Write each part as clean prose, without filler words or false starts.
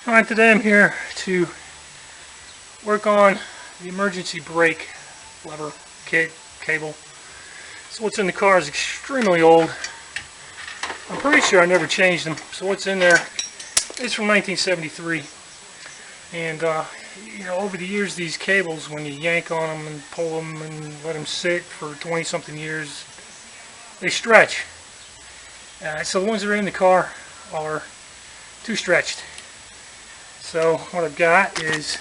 Alright, today I'm here to work on the emergency brake lever cable. So what's in the car is extremely old. I'm pretty sure I never changed them. So what's in there is from 1973. And you know, over the years, these cables, when you yank on them and pull them and let them sit for 20 something years, they stretch. So the ones that are in the car are too stretched. So what I've got is,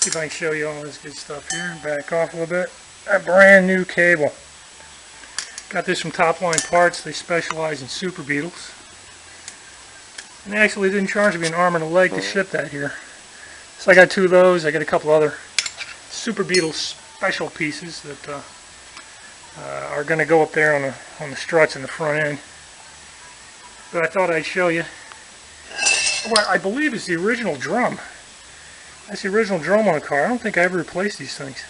see if I can show you all this good stuff here. Back off a little bit. A brand new cable. Got this from Top Line Parts. They specialize in super beetles. And they actually didn't charge me an arm and a leg to ship that here. So I got two of those. I got a couple other super beetle special pieces that are going to go up there on the struts in the front end. But I thought I'd show you what I believe is the original drum. That's the original drum on a car. I don't think I ever replaced these things.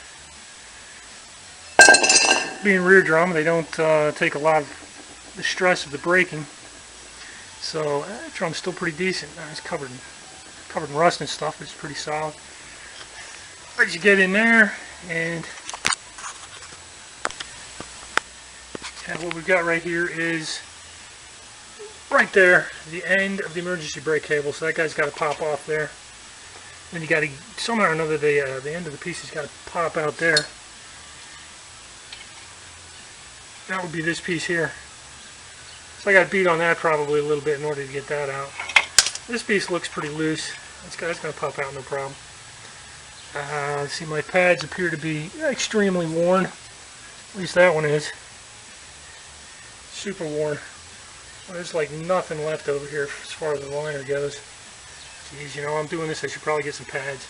Being rear drum, they don't take a lot of the stress of the braking. So that drum's still pretty decent. It's covered in rust and stuff. It's pretty solid. But you get in there, and what we've got right here is right there, the end of the emergency brake cable. So that guy's got to pop off there. Then you got to, somehow or another, the end of the piece has got to pop out there. That would be this piece here. So I got to beat on that probably a little bit in order to get that out. This piece looks pretty loose. That's going to pop out no problem. See, my pads appear to be extremely worn. At least that one is. Super worn. There's like nothing left over here as far as the liner goes. Jeez, you know, I'm doing this, I should probably get some pads.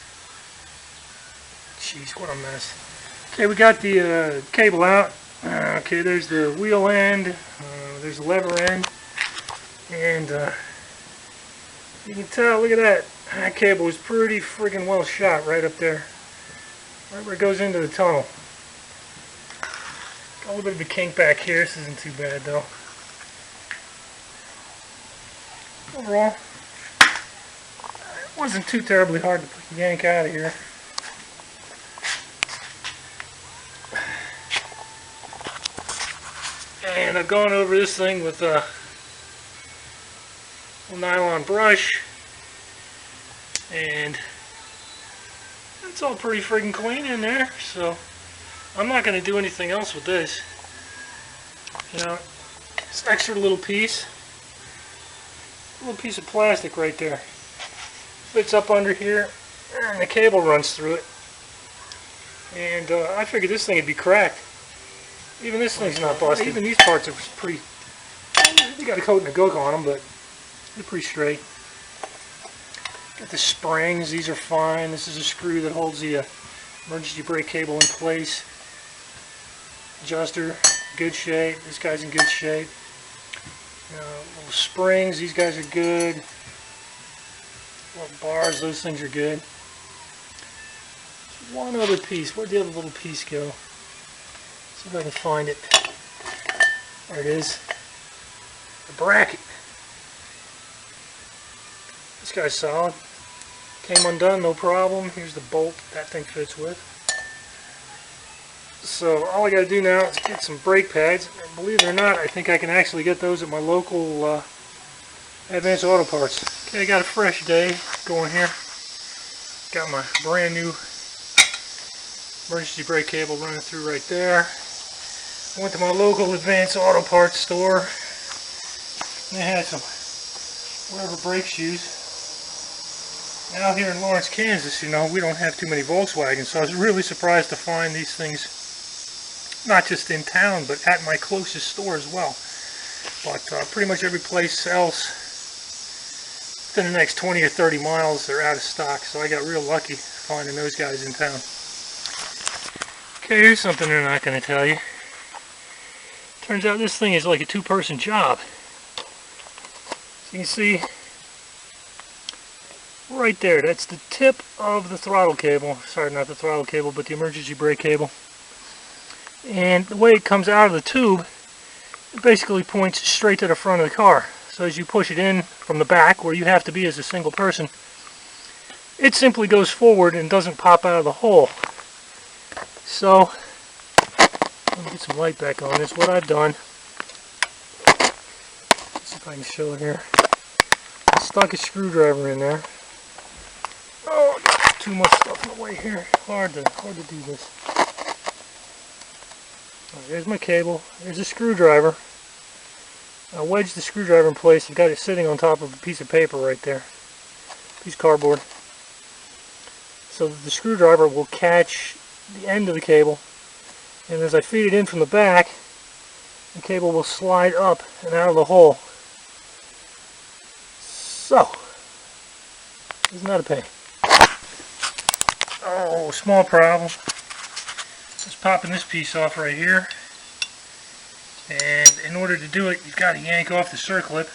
Jeez, what a mess. Okay, we got the cable out. Okay, there's the wheel end, there's the lever end, and you can tell, look at that. That cable is pretty friggin' well shot right up there. Right where it goes into the tunnel. Got a little bit of a kink back here, this isn't too bad though. Overall, it wasn't too terribly hard to yank out of here. And I've gone over this thing with a nylon brush, and it's all pretty friggin' clean in there, so I'm not going to do anything else with this. You know, this extra little piece of plastic right there fits up under here, and the cable runs through it. And I figured this thing would be cracked. Even this thing's not busted. Even these parts are pretty, they got a coat and a gook on them, but they're pretty straight. Got the springs, these are fine. This is a screw that holds the emergency brake cable in place. Adjuster, good shape. This guy's in good shape. Little springs, these guys are good. Little bars, those things are good. One other piece, where'd the other little piece go? See if I can find it. There it is. The bracket. This guy's solid. Came undone, no problem. Here's the bolt that thing fits with. So all I got to do now is get some brake pads. And believe it or not, I think I can actually get those at my local Advanced Auto Parts. Okay, I got a fresh day going here. Got my brand new emergency brake cable running through right there. I went to my local Advanced Auto Parts store. And they had some rubber brake shoes. Out here in Lawrence, Kansas, you know, we don't have too many Volkswagens, so I was really surprised to find these things not just in town, but at my closest store as well. But pretty much every place else within the next 20 or 30 miles, they're out of stock, so I got real lucky finding those guys in town. Okay, here's something they're not going to tell you. Turns out this thing is like a two-person job. So you can see right there, that's the tip of the throttle cable. Sorry, not the throttle cable, but the emergency brake cable. And the way it comes out of the tube, it basically points straight to the front of the car. So as you push it in from the back, where you have to be as a single person, it simply goes forward and doesn't pop out of the hole. So, let me get some light back on this. What I've done, let's see if I can show it here. I stuck a screwdriver in there. Oh, I got too much stuff in the way here. Hard to do this. Right, there's my cable. There's a screwdriver. I wedged the screwdriver in place. I've got it sitting on top of a piece of paper right there. Piece of cardboard. So that the screwdriver will catch the end of the cable. And as I feed it in from the back, the cable will slide up and out of the hole. So, isn't that a pain? Oh, small problem. Just popping this piece off right here. And in order to do it, you've got to yank off the circlip.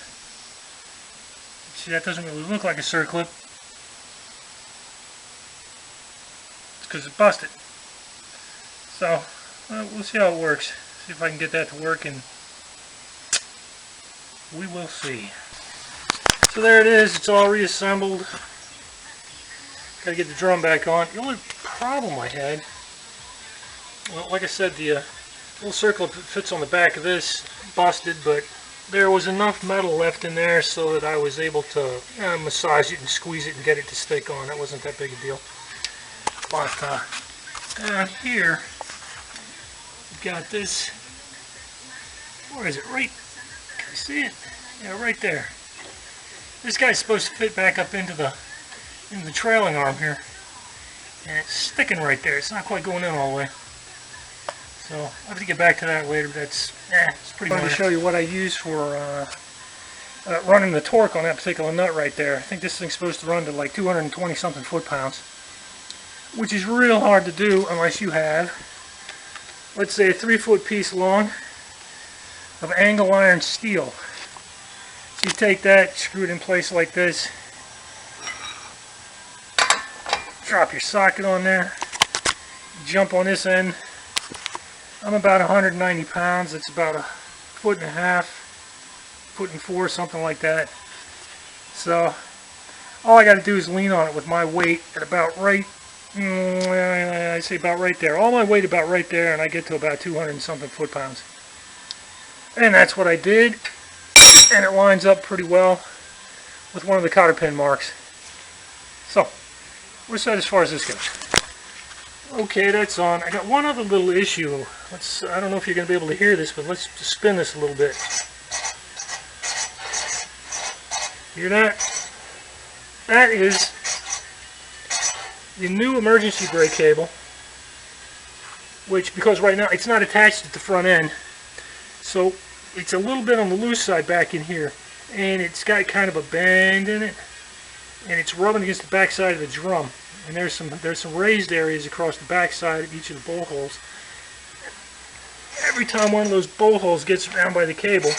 See, that doesn't really look like a circlip. It's because it's busted. So, we'll see how it works. See if I can get that to work, and we will see. So there it is. It's all reassembled. Got to get the drum back on. The only problem I had, well, like I said, the little circlip that fits on the back of this busted, but there was enough metal left in there so that I was able to massage it and squeeze it and get it to stick on. That wasn't that big a deal. But down here, we've got this. Where is it? Right? Can you see it? Yeah, right there. This guy's supposed to fit back up into the trailing arm here, and it's sticking right there. It's not quite going in all the way. So I'll have to get back to that later, but it's pretty minor. I'm going to show you what I use for running the torque on that particular nut right there. I think this thing's supposed to run to like 220 something foot-pounds, which is real hard to do unless you have, let's say, a 3-foot piece long of angle iron steel. So you take that, screw it in place like this, drop your socket on there, jump on this end. I'm about 190 pounds. It's about 1.5 foot, 1.4 feet, something like that. So all I got to do is lean on it with my weight at about right, I say about right there. All my weight about right there, and I get to about 200 and something foot-pounds. And that's what I did, and it lines up pretty well with one of the cotter pin marks. So we're set as far as this goes. Okay, that's on. I got one other little issue. I don't know if you're going to be able to hear this, but let's just spin this a little bit. Hear that? That is the new emergency brake cable, which, because right now it's not attached at the front end, so it's a little bit on the loose side back in here, and it's got kind of a bend in it, and it's rubbing against the back side of the drum. And there's some raised areas across the back side of each of the bowl holes. Every time one of those bowl holes gets around by the cable,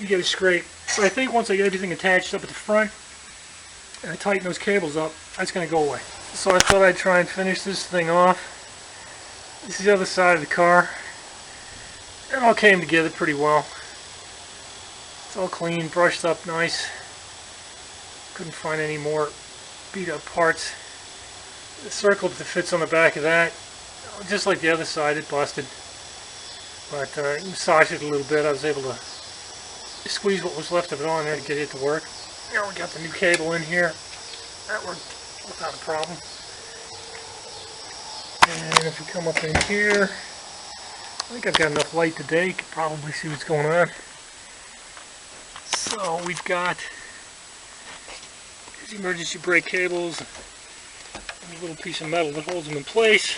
you get a scrape. But I think once I get everything attached up at the front and I tighten those cables up, that's going to go away. So I thought I'd try and finish this thing off. This is the other side of the car. It all came together pretty well. It's all clean, brushed up nice. Couldn't find any more beat up parts. The circlip that fits on the back of that, just like the other side, it busted. But massaged it a little bit. I was able to squeeze what was left of it on there to get it to work. Now we got the new cable in here. That worked without a problem. And if you come up in here, I think I've got enough light today. You can probably see what's going on. So we've got these emergency brake cables and a little piece of metal that holds them in place.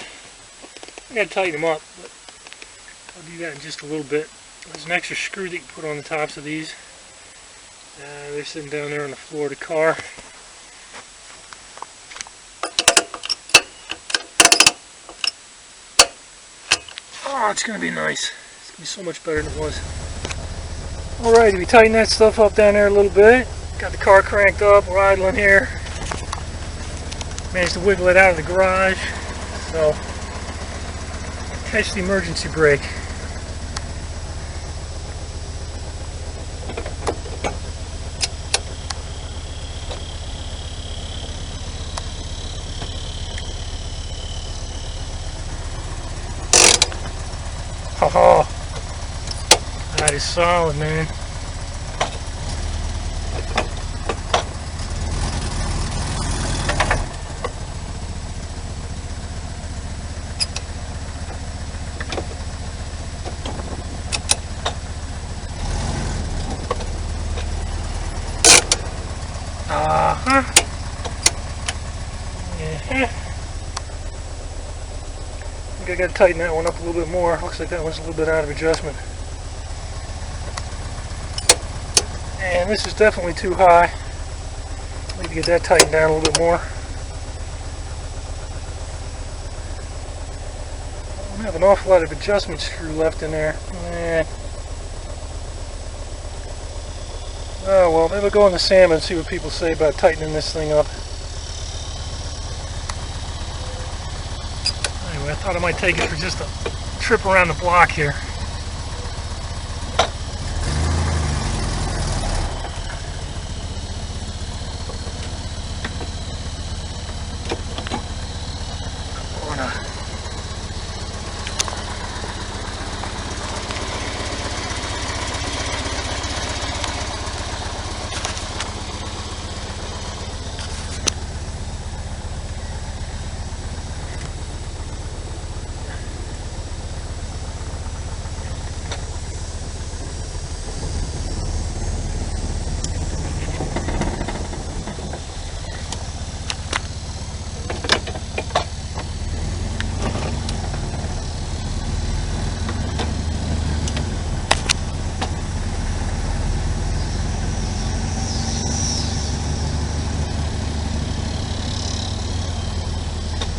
I gotta tighten them up, but I'll do that in just a little bit. There's an extra screw that you can put on the tops of these. They're sitting down there on the floor of the car. Oh, it's going to be nice. It's going to be so much better than it was. Alright, we tighten that stuff up down there a little bit. Got the car cranked up, we're idling here. Managed to wiggle it out of the garage. So, catch the emergency brake. Oh, that is solid, man. Uh-huh. Yeah. I think I got to tighten that one up a little bit more. Looks like that one's a little bit out of adjustment. And this is definitely too high. Need to get that tightened down a little bit more. I don't have an awful lot of adjustment screw left in there. Oh well, maybe I'll go in the salmon and see what people say about tightening this thing up. Anyway, I thought I might take it for just a trip around the block here.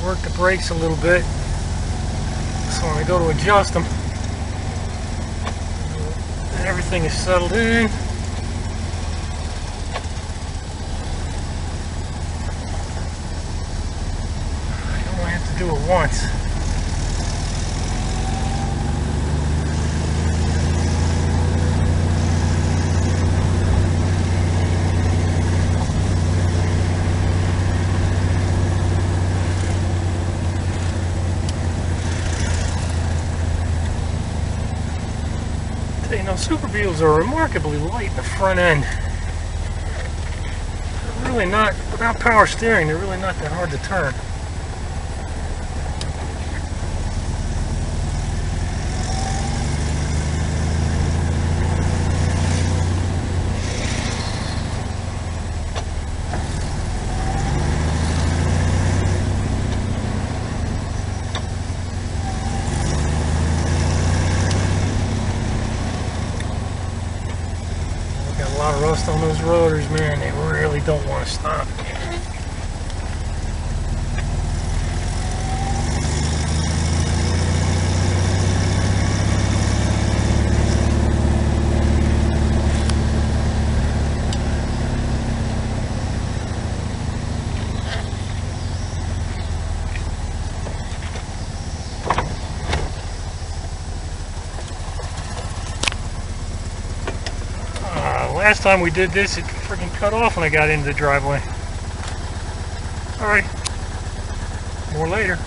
Work the brakes a little bit. So when I go to adjust them, everything is settled in. I don't have to do it once. You know, Super Beetles are remarkably light in the front end. They're really not, without power steering, they're really not that hard to turn. Got a lot of rust on those rotors, man. They really don't want to stop. Last time we did this, it freaking cut off when I got into the driveway. Alright, more later.